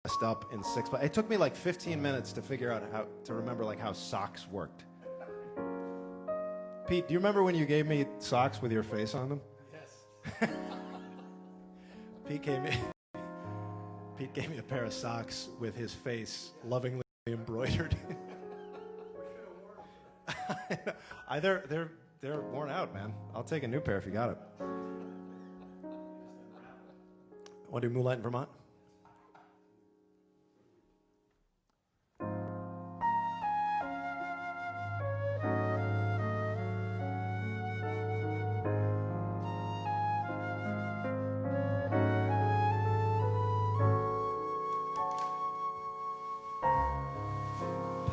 dressed up in six. It took me like 15 minutes to figure out how to remember like how socks worked. Pete, do you remember when you gave me socks with your face on them? Yes. Pete gave me a pair of socks with his face lovingly embroidered. They're worn out, man. I'll take a new pair if you got it. Want to do Moonlight Vermont?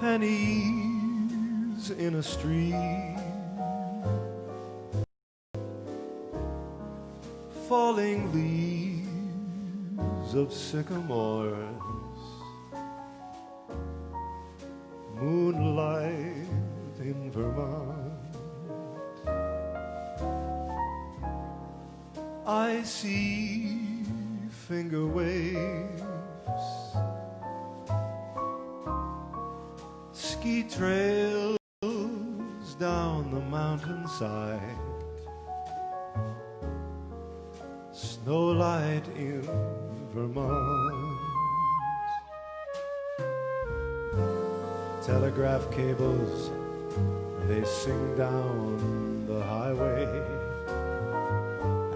Pennies in a street, falling leaves of sycamores, moonlight in Vermont. I see finger waves, ski trails down the mountainside, snowlight in Vermont. Telegraph cables, they sing down the highway,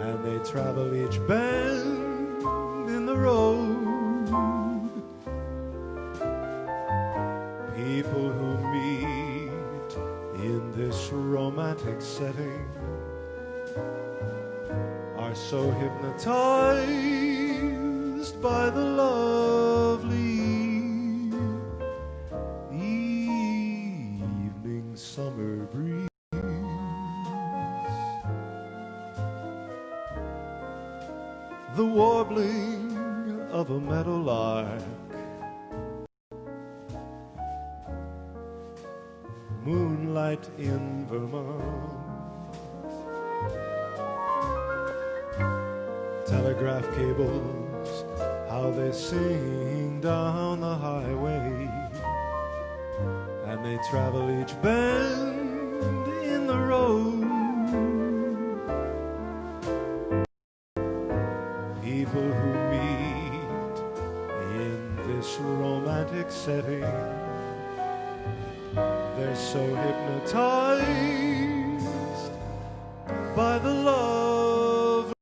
and they travel each bend in the road. People who meet in this romantic setting are so hypnotized by the lovely evening summer breeze. The warbling of a meadowlark, moonlight in Vermont. Telegraph cables, how they sing down the highway, and they travel each bend in the road. People who meet in this romantic setting, they're so hypnotized by the lovely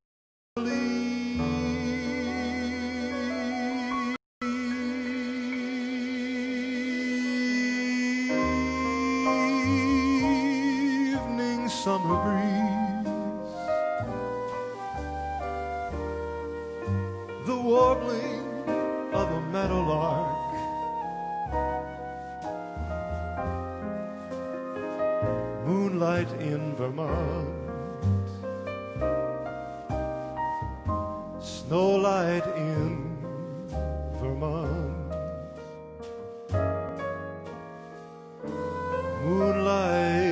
evening summer breeze. The warbling of a meadowlark, moonlight in Vermont, snowlight in Vermont, moonlight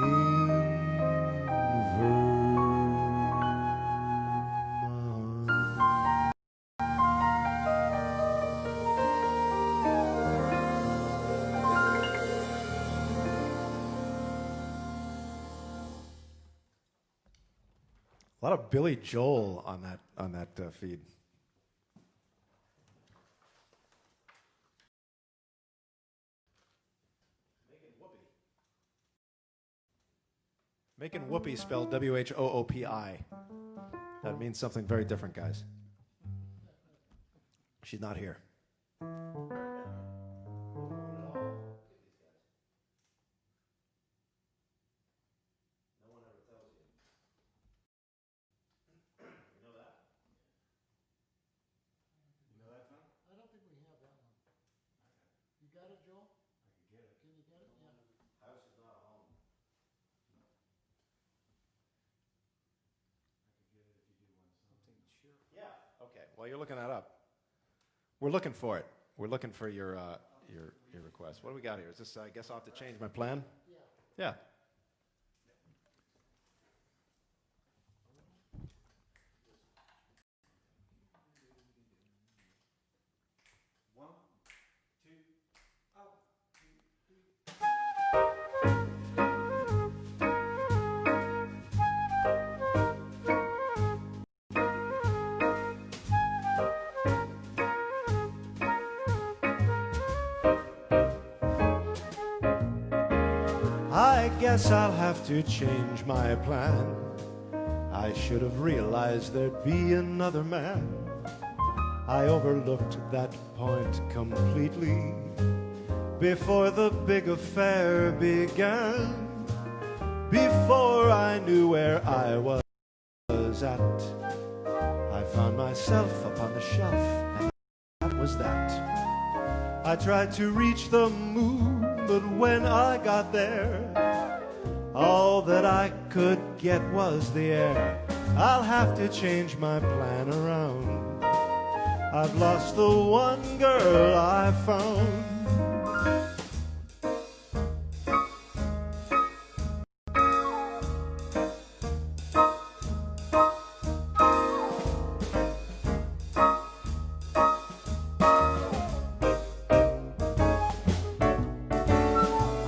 in Vermont. A lot of Billy Joel on that feed. Making whoopee spelled W-H-O-O-P-I. That means something very different, guys. She's not here. Okay, well, you're looking that up. We're looking for it. We're looking for your request. What do we got here? Is this, I guess I'll have to change my plan? Yeah. guess I'll have to change my plan. I should have realized there'd be another man. I overlooked that point completely before the big affair began. Before I knew where I was at, I found myself upon the shelf, and that was that. I tried to reach the moon, but when I got there, all that I could get was the air. I'll have to change my plan around. I've lost the one girl I found.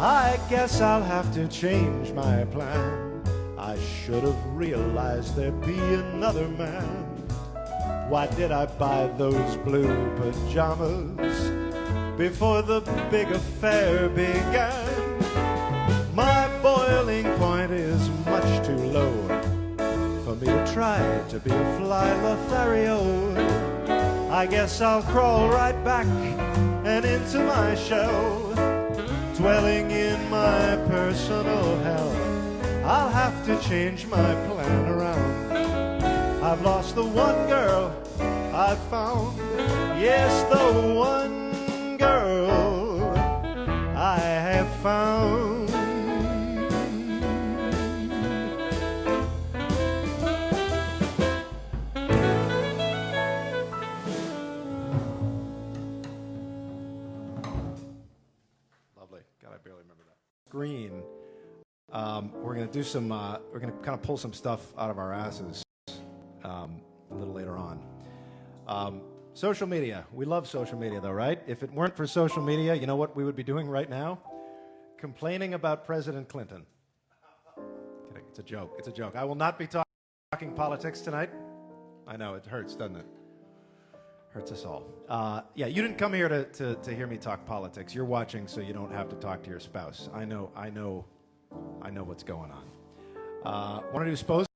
I guess I'll have to change my plan. I should have realized there'd be another man. Why did I buy those blue pajamas before the big affair began? My boiling point is much too low for me to try to be a fly Lothario. I guess I'll crawl right back and into my shell, dwelling in my personal hell. I'll have to change my plan around. I've lost the one girl I've found. Yes, the one girl I have found. Lovely. God, I barely remember that. Green. We're going to do some, we're going to kind of pull some stuff out of our asses a little later on. Social media. We love social media, though, right? If it weren't for social media, you know what we would be doing right now? Complaining about President Clinton. Kidding. It's a joke. It's a joke. I will not be talking politics tonight. I know, it hurts, doesn't it? Hurts us all. Yeah, you didn't come here to hear me talk politics. You're watching so you don't have to talk to your spouse. I know what's going on. Want to do Sposen?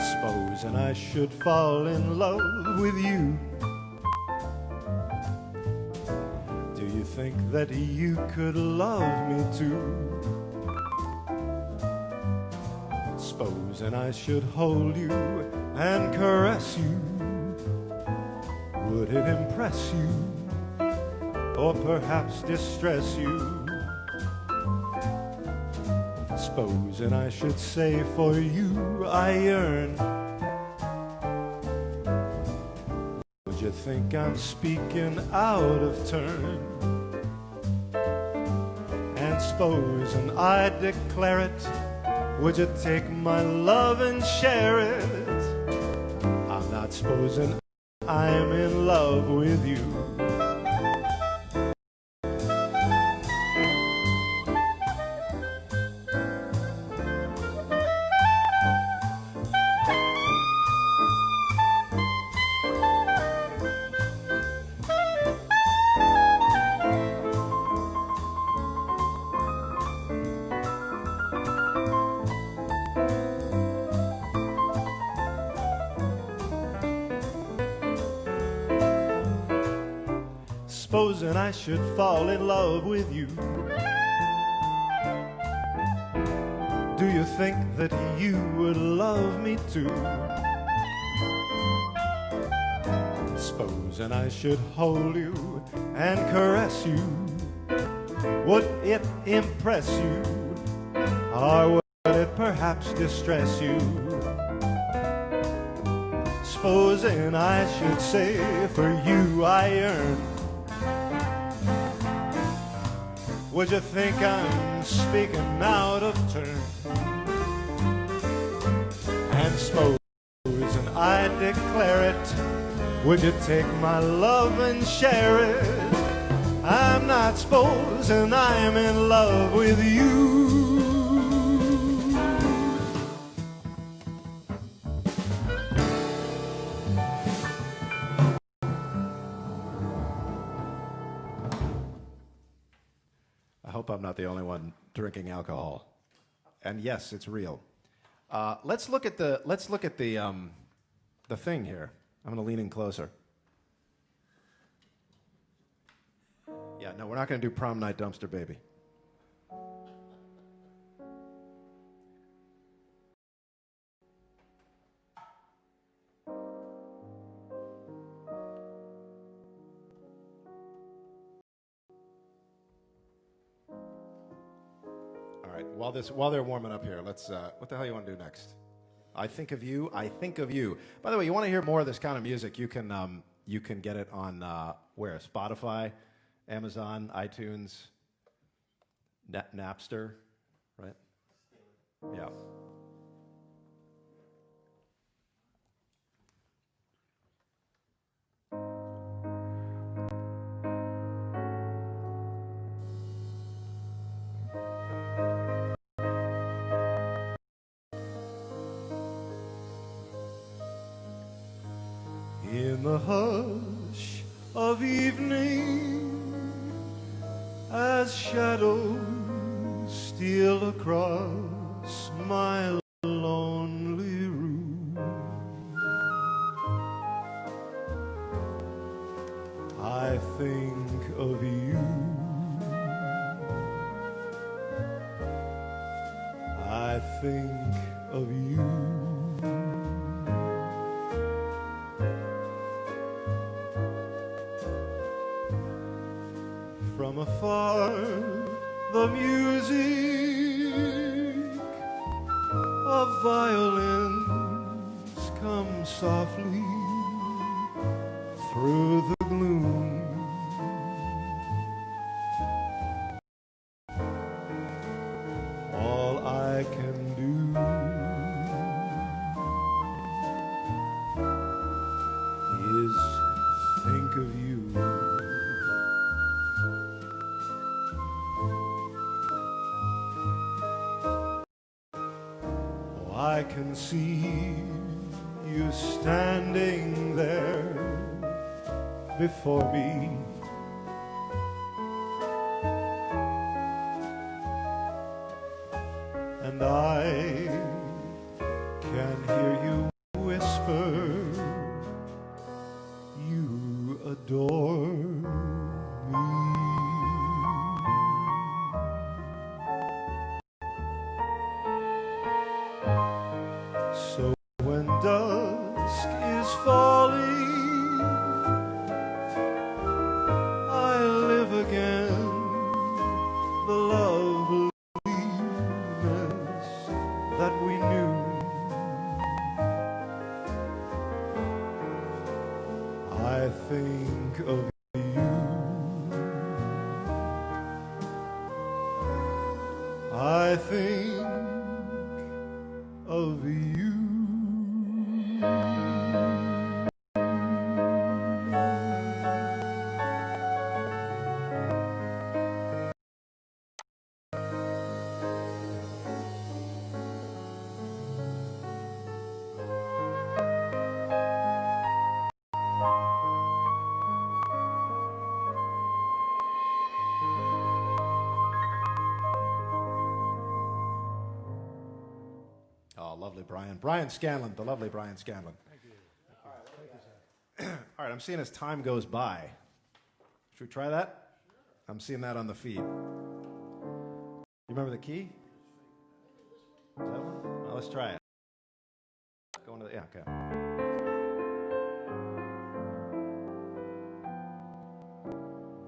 Supposing I should fall in love with you, do you think that you could love me too? Supposing I should hold you and caress you, would it impress you or perhaps distress you? Supposing I should say for you I yearn, would you think I'm speaking out of turn? And supposing I declare it, would you take my love and share it? I'm not supposing I'm in love with you. Supposing I should fall in love with you, do you think that you would love me too? Supposing I should hold you and caress you, would it impress you or would it perhaps distress you? Supposing I should say for you I yearn, would you think I'm speaking out of turn? And supposing I declare it, would you take my love and share it? I'm not supposing I'm in love with you. I hope I'm not the only one drinking alcohol. And yes, it's real. Let's look at the thing here. I'm going to lean in closer. Yeah, no, we're not going to do Prom Night Dumpster Baby. While they're warming up here, let's. What the hell you want to do next? I think of you. I think of you. By the way, you want to hear more of this kind of music? You can get it on where? Spotify, Amazon, iTunes, Napster, right? Yeah. In the hush of evening, as shadows steal across my lonely room, I think of you. I think of you. From afar, the music of violins comes softly through the gloom. All I can do is think of you. I can see you standing there before me, and I can hear you whisper, you adore me. So when dusk is falling, I live again the loveliness that we knew. I think of you. I think of you. Oh, lovely Brian. Brian Scanlon, the lovely Brian Scanlon. Thank you. All right, I'm seeing as time goes by. Should we try that? I'm seeing that on the feed. You remember the key? Is that one? Well, let's try it. Going to the, yeah, okay.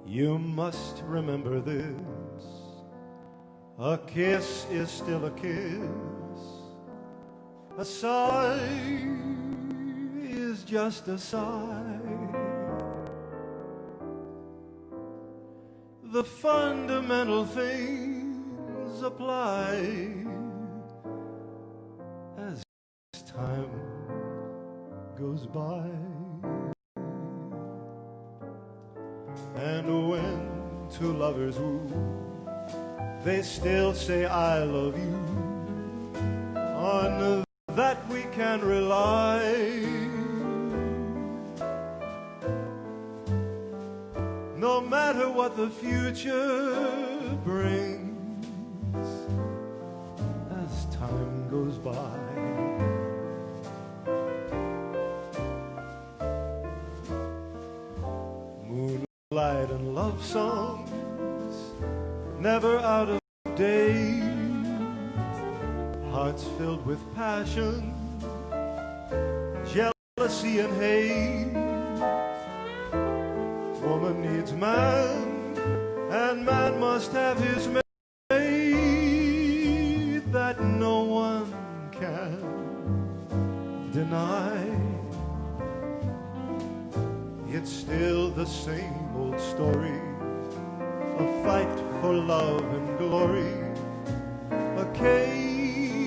You must remember this. A kiss is still a kiss. A sigh is just a sigh. The fundamental things apply as time goes by. And when two lovers woo, they still say I love you. On that we can rely. No matter what the future brings. by. Moonlight and love songs, never out of date. Hearts filled with passion, jealousy and hate. Woman needs man, and man must have his mate. That no one can deny. It's still the same old story, a fight for love and glory, a case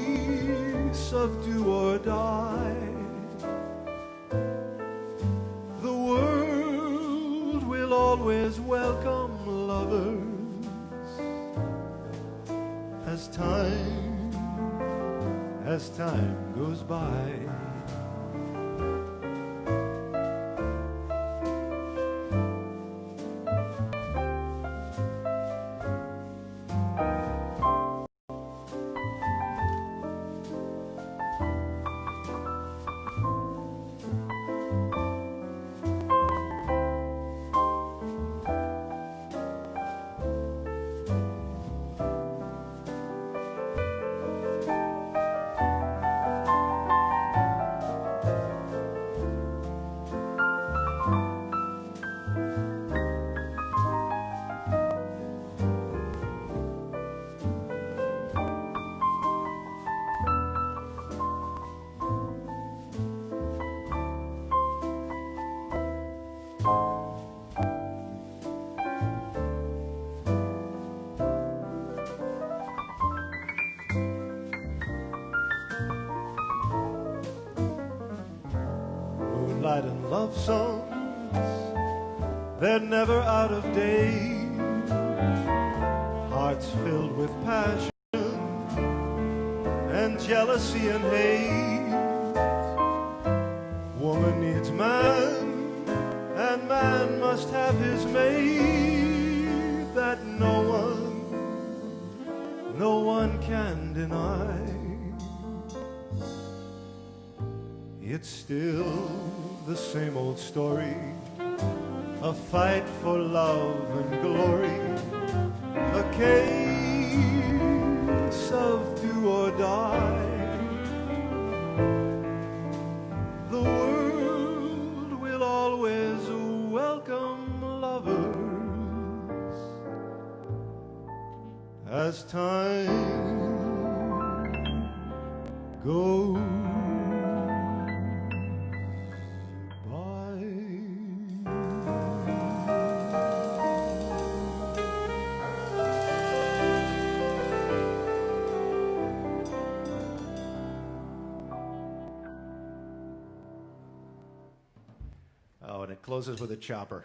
of do or die. The world will always welcome lovers as time goes by. Moonlight and love songs, they're never out of date. Hearts filled with passion and jealousy and hate. Woman needs man, and man must have his mate. That no one can deny. It's still the same old story, a fight for love and glory, a case of do or die. The world will always welcome lovers as time goes. Oh, and it closes with a chopper.